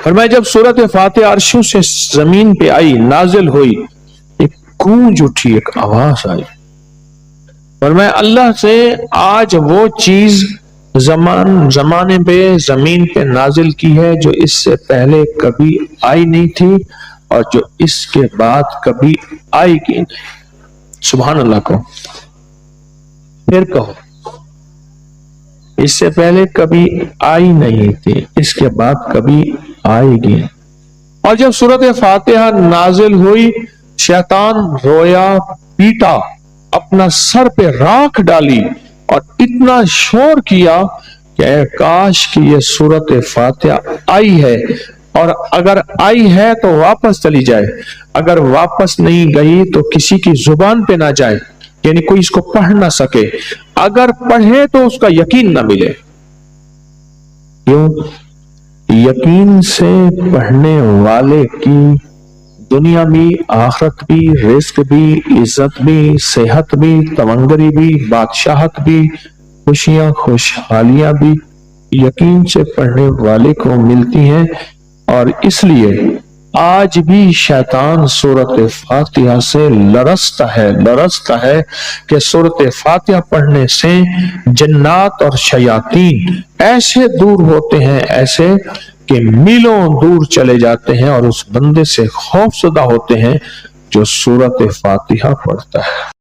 فرمایا جب سورت فاتحہ عرشوں سے زمین پہ آئی، نازل ہوئی، ایک گونج اٹھی، ایک آواز آئی۔ فرمایا اللہ سے آج وہ چیز زمانے پہ زمین پہ نازل کی ہے جو اس سے پہلے کبھی آئی نہیں تھی اور جو اس کے بعد کبھی آئے گی نہیں۔ سبحان اللہ کو پھر کہو، اس سے پہلے کبھی آئی نہیں تھی، اس کے بعد کبھی آئے گی۔ اور جب سورت فاتحہ نازل ہوئی، شیطان رویا، پیٹا، اپنا سر پہ راکھ ڈالی اور اتنا شور کیا کہ اے کاش کہ یہ سورت فاتحہ آئی ہے، اور اگر آئی ہے تو واپس چلی جائے، اگر واپس نہیں گئی تو کسی کی زبان پہ نہ جائے، یعنی کوئی اس کو پڑھ نہ سکے، اگر پڑھے تو اس کا یقین نہ ملے۔ کیوں؟ یقین سے پڑھنے والے کی دنیا بھی، آخرت بھی، رزق بھی، عزت بھی، صحت بھی، تونگری بھی، بادشاہت بھی، خوشیاں خوشحالیاں بھی یقین سے پڑھنے والے کو ملتی ہیں۔ اور اس لیے آج بھی شیطان سورت فاتحہ سے لرزتا ہے کہ سورت فاتحہ پڑھنے سے جنات اور شیاطین ایسے دور ہوتے ہیں، ایسے کہ میلوں دور چلے جاتے ہیں، اور اس بندے سے خوف زدہ ہوتے ہیں جو سورت فاتحہ پڑھتا ہے۔